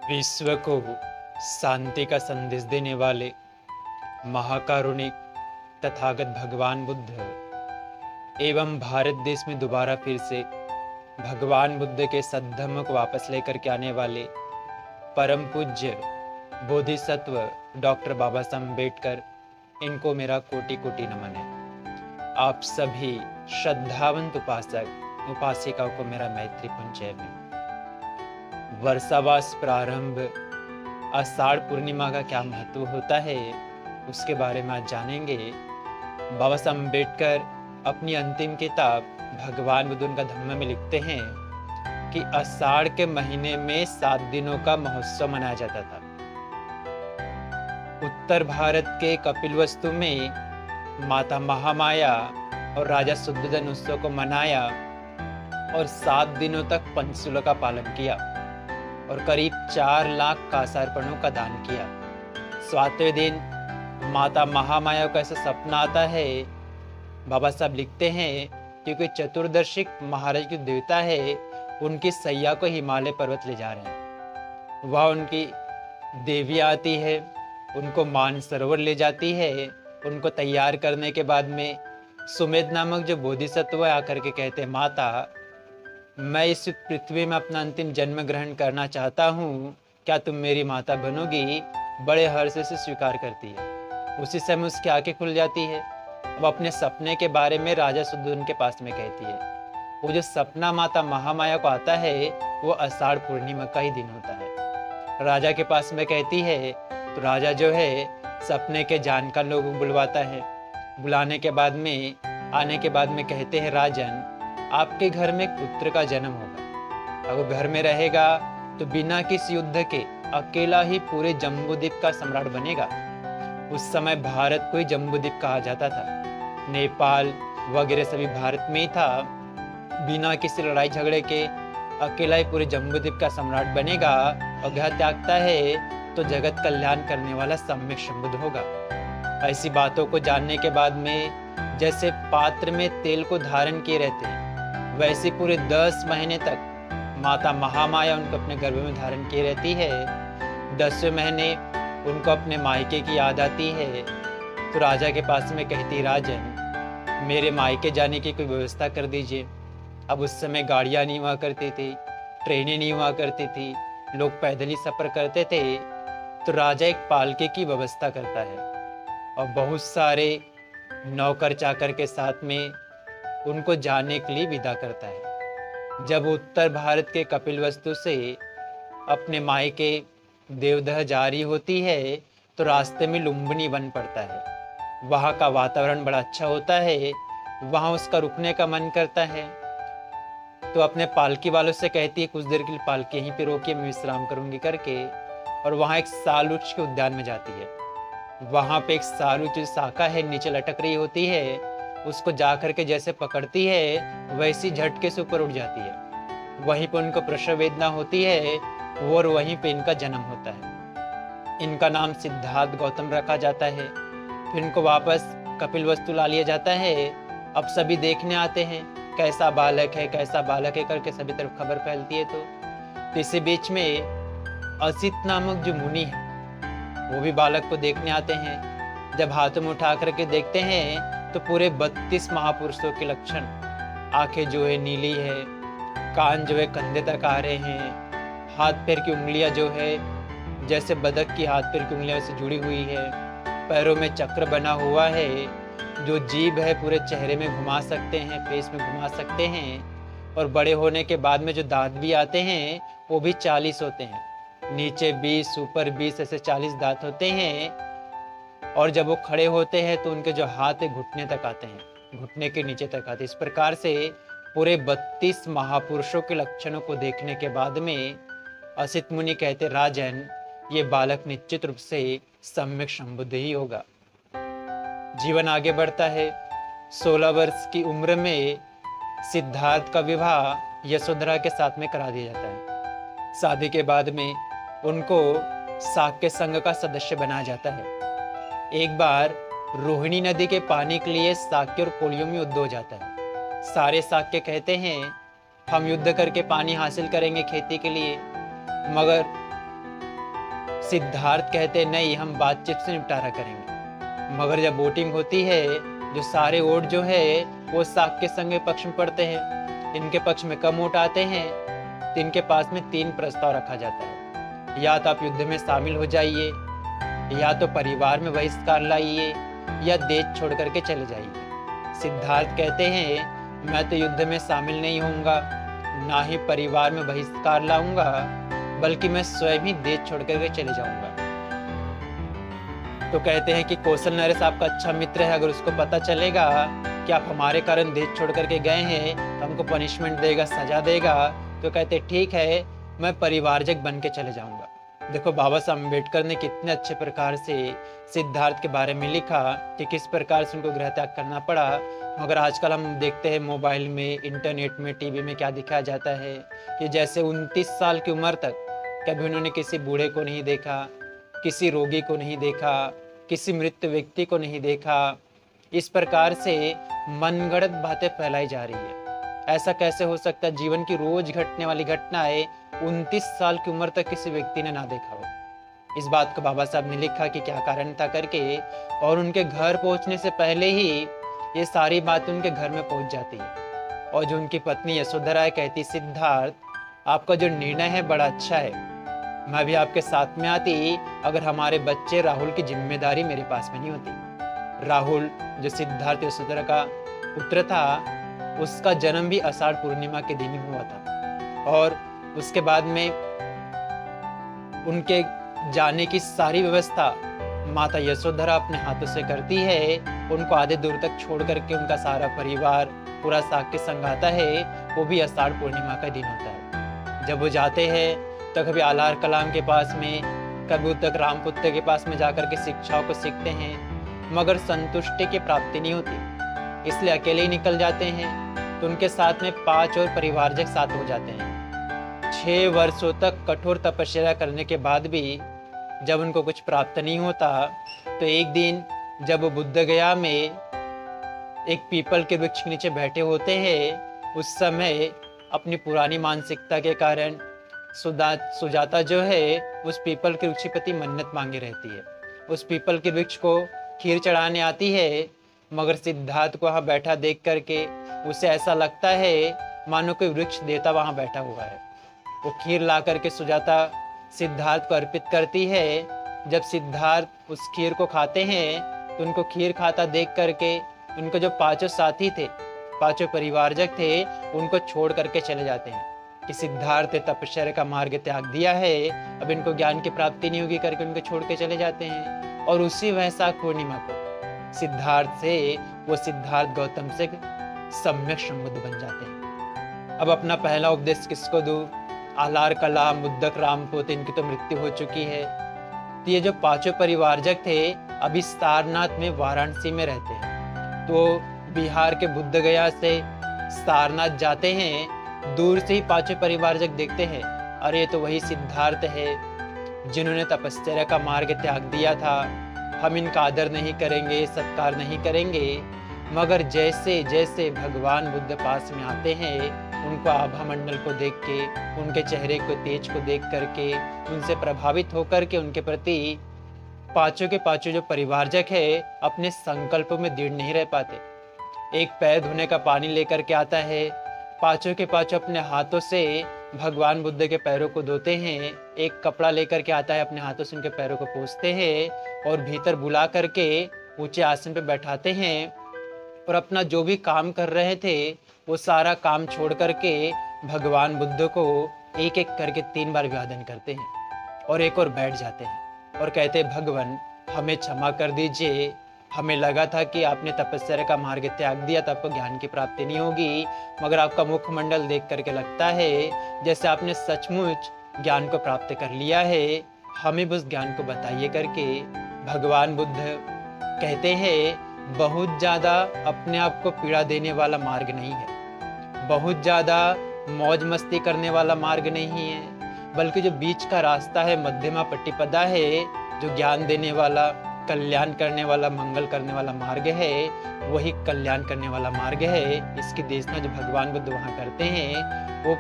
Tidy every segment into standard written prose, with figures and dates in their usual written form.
विश्व को शांति का संदेश देने वाले महाकारुणिक तथागत भगवान बुद्ध एवं भारत देश में दोबारा फिर से भगवान बुद्ध के सद्धर्म को वापस लेकर के आने वाले परम पूज्य बोधिसत्व डॉक्टर बाबा साहब अम्बेडकर, इनको मेरा कोटि कोटि नमन है। आप सभी श्रद्धावंत उपासक उपासिकाओं को मेरा मैत्रीपूर्ण जय में। वर्षावास प्रारंभ आषाढ़ पूर्णिमा का क्या महत्व होता है, उसके बारे में आज जानेंगे। बाबा साहब अम्बेडकर अपनी अंतिम किताब भगवान बुद्ध का धम्म में लिखते हैं कि आषाढ़ के महीने में 7 दिनों का महोत्सव मनाया जाता था। उत्तर भारत के कपिलवस्तु में माता महामाया और राजा शुद्धोधन उत्सव को मनाया और 7 दिनों तक पंचशीलों का पालन किया और करीब 4 लाख कासार्पणों का दान किया। 7वें दिन माता महामाया को ऐसा सपना आता है, बाबा साहब लिखते हैं, क्योंकि चतुर्दशिक महाराज की देवता है, उनकी सैया को हिमालय पर्वत ले जा रहे हैं। वह उनकी देवी आती है, उनको मानसरोवर ले जाती है। उनको तैयार करने के बाद में सुमेध नामक जो बोधिसत्व आकर के कहते हैं, माता मैं इस पृथ्वी में अपना अंतिम जन्म ग्रहण करना चाहता हूँ, क्या तुम मेरी माता बनोगी? बड़े हर्ष से स्वीकार करती है। उसी समय उसकी आंखें खुल जाती है। अब अपने सपने के बारे में राजा शुद्धोधन के पास में कहती है। वो जो सपना माता महामाया को आता है वो आषाढ़ पूर्णिमा का ही दिन होता है। राजा के पास में कहती है तो राजा जो है सपने के जानकार लोगों को बुलवाता है। बुलाने के बाद में आने के बाद में कहते हैं, राजन आपके घर में एक पुत्र का जन्म होगा। अगर घर में रहेगा तो बिना किसी युद्ध के अकेला ही पूरे जम्बूद्वीप का सम्राट बनेगा। उस समय भारत को ही जम्बूद्वीप कहा जाता था। नेपाल वगैरह सभी भारत में ही था। बिना किसी लड़ाई झगड़े के अकेला ही पूरे जम्बूद्वीप का सम्राट बनेगा और घर त्यागता है तो जगत कल्याण करने वाला सम्यक संबुद्ध होगा। ऐसी बातों को जानने के बाद में जैसे पात्र में तेल को धारण किए रहते हैं, वैसे पूरे 10 महीने तक माता महामाया उनको अपने गर्भ में धारण किए रहती है। 10वें महीने उनको अपने मायके की याद आती है तो राजा के पास में कहती, राजन मेरे मायके जाने की कोई व्यवस्था कर दीजिए। अब उस समय गाड़ियाँ नहीं हुआ करती थी, ट्रेनें नहीं हुआ करती थी, लोग पैदल ही सफ़र करते थे। तो राजा एक पालके की व्यवस्था करता है और बहुत सारे नौकर चाकर के साथ में उनको जाने के लिए विदा करता है। जब उत्तर भारत के कपिलवस्तु से अपने मायके देवदह जारी होती है तो रास्ते में लुम्बिनी वन पड़ता है। वहाँ का वातावरण बड़ा अच्छा होता है, वहाँ उसका रुकने का मन करता है। तो अपने पालकी वालों से कहती है, कुछ देर के लिए पालकी यहीं पे रोकिए, मैं विश्राम करूंगी करके। और वहाँ एक सालवृक्ष के उद्यान में जाती है। वहाँ पे एक सालवृक्ष शाखा है नीचे लटक रही होती है, उसको जा करके जैसे पकड़ती है वैसी झटके से ऊपर उठ जाती है। वहीं पे उनको प्रसव वेदना होती है और वहीं पे इनका जन्म होता है। इनका नाम सिद्धार्थ गौतम रखा जाता है। फिर इनको वापस कपिलवस्तु ला लिया जाता है। अब सभी देखने आते हैं कैसा बालक है, कैसा बालक है करके सभी तरफ खबर फैलती है। तो इसी बीच में असित नामक जो मुनि है वो भी बालक को देखने आते हैं। जब हाथों में उठा करके देखते हैं तो पूरे 32 महापुरुषों के लक्षण, आंखें जो है नीली है, कान जो है कंधे तक आ रहे हैं, हाथ पैर की उंगलियां जो है जैसे बदक की हाथ पैर की उंगलियां से जुड़ी हुई है, पैरों में चक्र बना हुआ है, जो जीभ है पूरे चेहरे में घुमा सकते हैं, फेस में घुमा सकते हैं। और बड़े होने के बाद में जो दांत भी आते हैं वो भी 40 होते हैं, नीचे 20 ऊपर 20 ऐसे 40 दांत होते हैं। और जब वो खड़े होते हैं तो उनके जो हाथ है घुटने तक आते हैं, घुटने के नीचे तक आते हैं। इस प्रकार से पूरे 32 महापुरुषों के लक्षणों को देखने के बाद में असित मुनि कहते, राजन ये बालक निश्चित रूप से सम्यक संबुद्ध ही होगा। जीवन आगे बढ़ता है। 16 वर्ष की उम्र में सिद्धार्थ का विवाह यशोधरा के साथ में करा दिया जाता है। शादी के बाद में उनको शाक्य संघ का सदस्य बनाया जाता है। एक बार रोहिणी नदी के पानी के लिए शाक्य और कोलियों में युद्ध हो जाता है। सारे शाक्य कहते हैं हम युद्ध करके पानी हासिल करेंगे खेती के लिए, मगर सिद्धार्थ कहते नहीं, हम बातचीत से निपटारा करेंगे। मगर जब वोटिंग होती है, जो सारे वोट जो है वो साक्य के पक्ष में पड़ते हैं, इनके पक्ष में कम वोट आते हैं, तो इनके पास में 3 प्रस्ताव रखा जाता है। या तो आप युद्ध में शामिल हो जाइए, या तो परिवार में बहिष्कार लाइए, या देश छोड़ करके चले जाइए। सिद्धार्थ कहते हैं मैं तो युद्ध में शामिल नहीं होऊंगा, ना ही परिवार में बहिष्कार लाऊंगा, बल्कि मैं स्वयं ही देश छोड़ करके चले जाऊंगा। तो कहते हैं कि कौशल नरेश आपका अच्छा मित्र है, अगर उसको पता चलेगा कि आप हमारे कारण देश छोड़ करके गए हैं तो हमको पनिशमेंट देगा, सजा देगा। तो कहते ठीक है, मैं परिवारजक बन के चले जाऊंगा। देखो बाबा साहब अम्बेडकर ने कितने अच्छे प्रकार से सिद्धार्थ के बारे में लिखा कि किस प्रकार से उनको गृह त्याग करना पड़ा। मगर आजकल हम देखते हैं मोबाइल में, इंटरनेट में, टीवी में क्या दिखाया जाता है कि जैसे 29 साल की उम्र तक कभी उन्होंने किसी बूढ़े को नहीं देखा, किसी रोगी को नहीं देखा, किसी मृत व्यक्ति को नहीं देखा। इस प्रकार से मनगढ़ंत बातें फैलाई जा रही है। ऐसा कैसे हो सकता है? जीवन की रोज घटने वाली घटनाएं 29 साल की उम्र तक किसी व्यक्ति ने ना देखा हो। इस बात को बाबा साहब ने लिखा कि क्या कारण था करके, और उनके घर पहुंचने से पहले ही ये सारी बातें उनके घर में पहुंच जाती है। और जो उनकी पत्नी यशोधरा है, कहती सिद्धार्थ आपका जो निर्णय है बड़ा अच्छा है, मैं भी आपके साथ में आती अगर हमारे बच्चे राहुल की जिम्मेदारी मेरे पास में नहीं होती। राहुल जो सिद्धार्थ यशोधरा का पुत्र था, उसका जन्म भी आषाढ़ पूर्णिमा के दिन ही हुआ था। और उसके बाद में उनके जाने की सारी व्यवस्था माता यशोधरा अपने हाथों से करती है। उनको आधे दूर तक छोड़ करके उनका सारा परिवार पूरा साक्य संग आता है, वो भी आषाढ़ पूर्णिमा का दिन होता है। जब वो जाते हैं तो कभी आलार कलाम के पास में, कभी उद्धक रामपुत्र के पास में जाकर के शिक्षाओं को सीखते हैं, मगर संतुष्टि की प्राप्ति नहीं होती, इसलिए अकेले ही निकल जाते हैं। तो उनके साथ में 5 और परिवारजक साथ हो जाते हैं। 6 वर्षों तक कठोर तपस्या करने के बाद भी जब उनको कुछ प्राप्त नहीं होता, तो एक दिन जब वो बुद्ध गया में एक पीपल के वृक्ष के नीचे बैठे होते हैं, उस समय अपनी पुरानी मानसिकता के कारण सुजाता जो है उस पीपल के वृक्ष के प्रति मन्नत मांगे रहती है। उस पीपल के वृक्ष को खीर चढ़ाने आती है, मगर सिद्धार्थ को वहाँ बैठा देख करके उसे ऐसा लगता है मानो कोई वृक्ष देवता वहाँ बैठा हुआ है। वो खीर ला करके सुजाता सिद्धार्थ को अर्पित करती है। जब सिद्धार्थ उस खीर को खाते हैं तो उनको खीर खाता देख करके उनको जो 5 साथी थे, 5 परिवारजक थे, उनको छोड़ करके चले जाते हैं कि सिद्धार्थ ने तपस्या का मार्ग त्याग दिया है, अब इनको ज्ञान की प्राप्ति नहीं होगी करके उनको छोड़ के चले जाते हैं। और उसी वैशाख पूर्णिमा को सिद्धार्थ से वो सिद्धार्थ गौतम से सम्यक संबुद्ध बन जाते हैं। अब अपना पहला उपदेश किसको दूं? आलार कलाम, उद्धक रामपुत्र, इनकी तो मृत्यु हो चुकी है। तो ये जो 5 परिवारजक थे अभी सारनाथ में, वाराणसी में रहते हैं। तो बिहार के बुद्ध गया से सारनाथ जाते हैं, दूर से ही 5 परिवारजक देखते हैं, अरे तो वही सिद्धार्थ है जिन्होंने तपस्या का मार्ग त्याग दिया था, हम इनका आदर नहीं करेंगे, सत्कार नहीं करेंगे। मगर जैसे जैसे भगवान बुद्ध पास में आते हैं, उनको आभा मंडल को देख के, उनके चेहरे को तेज को देख करके, उनसे प्रभावित होकर के उनके प्रति 5 के 5 जो परिवारजक है अपने संकल्प में दृढ़ नहीं रह पाते। एक पैर धोने का पानी लेकर के आता है, 5 के 5 अपने हाथों से भगवान बुद्ध के पैरों को धोते हैं। एक कपड़ा लेकर के आता है, अपने हाथों से उनके पैरों को पोंछते हैं और भीतर बुला करके ऊंचे आसन पर बैठाते हैं। और अपना जो भी काम कर रहे थे वो सारा काम छोड़ करके भगवान बुद्ध को एक एक करके 3 बार अभिवादन करते हैं और एक और बैठ जाते हैं और कहते हैं भगवान हमें क्षमा कर दीजिए, हमें लगा था कि आपने तपस्या का मार्ग त्याग दिया तो आपको ज्ञान की प्राप्ति नहीं होगी, मगर आपका मुखमंडल देख करके लगता है जैसे आपने सचमुच ज्ञान को प्राप्त कर लिया है, हमें बस ज्ञान को बताइए करके भगवान बुद्ध कहते हैं बहुत ज़्यादा अपने आप को पीड़ा देने वाला मार्ग नहीं है, बहुत ज़्यादा मौज मस्ती करने वाला मार्ग नहीं है, बल्कि जो बीच का रास्ता है, मध्यमा पट्टिपदा है, जो ज्ञान देने वाला, कल्याण करने वाला, मंगल करने वाला मार्ग है, वही कल्याण करने वाला मार्ग है। इसकी देशना जो भगवान बुद्ध वहाँ करते हैं, वो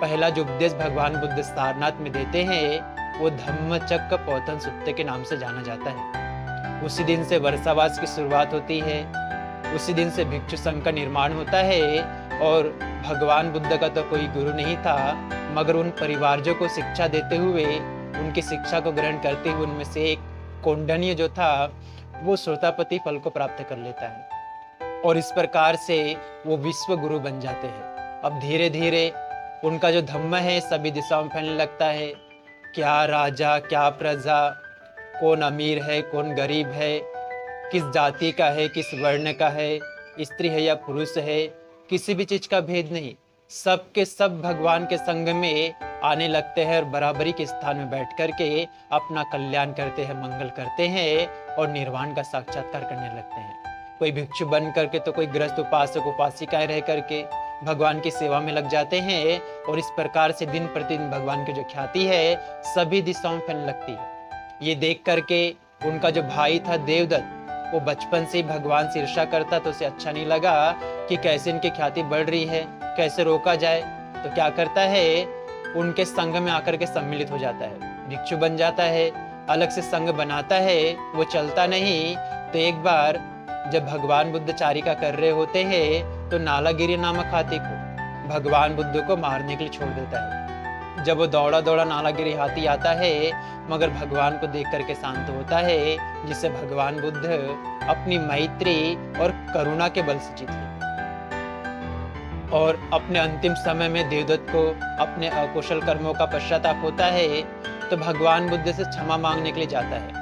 पहला जो उपदेश भगवान बुद्ध सारनाथ में देते हैं वो धम्मचक्र पौतन सुत्ते के नाम से जाना जाता है। उसी दिन से वर्षावास की शुरुआत होती है, उसी दिन से भिक्षु संघ का निर्माण होता है। और भगवान बुद्ध का तो कोई गुरु नहीं था, मगर उन परिवारजों को शिक्षा देते हुए, उनकी शिक्षा को ग्रहण करते हुए उनमें से एक कौंडिन्य जो था वो श्रोतापति फल को प्राप्त कर लेता है और इस प्रकार से वो विश्व गुरु बन जाते हैं। अब धीरे धीरे उनका जो धम्म है सभी दिशाओं में फैलने लगता है। क्या राजा, क्या प्रजा, कौन अमीर है, कौन गरीब है, किस जाति का है, किस वर्ण का है, स्त्री है या पुरुष है, किसी भी चीज का भेद नहीं। सब के सब भगवान के संग में आने लगते हैं और बराबरी के स्थान में बैठ करके अपना कल्याण करते हैं, मंगल करते हैं और निर्वाण का साक्षात्कार करने लगते हैं। कोई भिक्षु बन करके तो कोई गृहस्थ उपासक उपासिकाएं रह करके भगवान की सेवा में लग जाते हैं और इस प्रकार से दिन प्रतिदिन भगवान की जो ख्याति है सभी दिशाओं में फैलने लगती है। ये देख करके उनका जो भाई था देवदत्त, वो बचपन से ही भगवान से ईर्ष्या करता, तो उसे अच्छा नहीं लगा कि कैसे इनकी ख्याति बढ़ रही है, कैसे रोका जाए। तो क्या करता है, उनके संघ में आकर के सम्मिलित हो जाता है, भिक्षु बन जाता है, अलग से संघ बनाता है, वो चलता नहीं। तो एक बार जब भगवान बुद्ध चारिका कर रहे होते हैं तो नालागिरी नामक हाथी को भगवान बुद्ध को मारने के लिए छोड़ देता है। जब वो दौड़ा दौड़ा नालागिरी हाथी आता है, मगर भगवान को देख करके शांत होता है, जिससे भगवान बुद्ध अपनी मैत्री और करुणा के बल से जीत लेते और अपने अंतिम समय में देवदत्त को अपने अकुशल कर्मों का पश्चाताप होता है तो भगवान बुद्ध से क्षमा मांगने के लिए जाता है।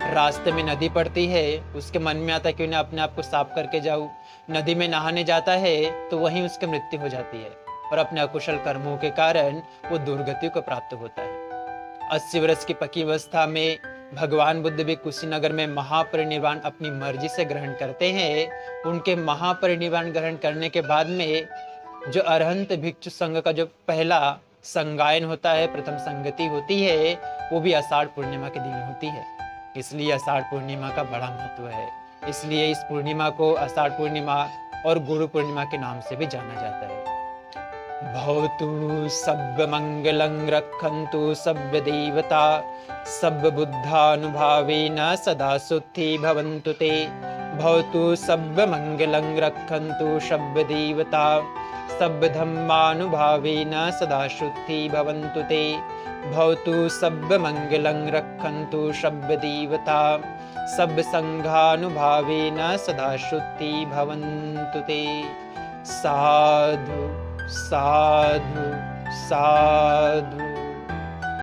रास्ते में नदी पड़ती है, उसके मन में आता है कि उन्हें अपने आप को साफ करके जाऊं। नदी में नहाने जाता है तो वहीं उसकी मृत्यु हो जाती है और अपने अकुशल कर्मों के कारण वो दुर्गति को प्राप्त होता है। 80 वर्ष की पक्की अवस्था में भगवान बुद्ध भी कुशीनगर में महापरिनिर्वाण अपनी मर्जी से ग्रहण करते हैं। उनके महापरिनिर्वाण ग्रहण करने के बाद में जो अरहंत भिक्षु संघ का जो पहला संगायन होता है, प्रथम संगति होती है, वो भी आषाढ़ पूर्णिमा के दिन होती है। इसलिए आषाढ़ पूर्णिमा का बड़ा महत्व है। इसलिए इस पूर्णिमा को आषाढ़ पूर्णिमा और गुरु पूर्णिमा के नाम से भी जाना जाता है। भवतु सब मंगलं रक्षन्तु सब देवता सब बुद्धानुभावेन सदा सुखी भवन्तु ते। भवतु सब मंगलं रक्षन्तु सब देवता सब धम्मानुभावेन सदा शुद्धि भवन्तु ते। भवतु सब मंगलं रक्षन्तु सब देवता सब संघानुभावेन सदा शुद्धि भवन्तु ते। साधु साधु साधु।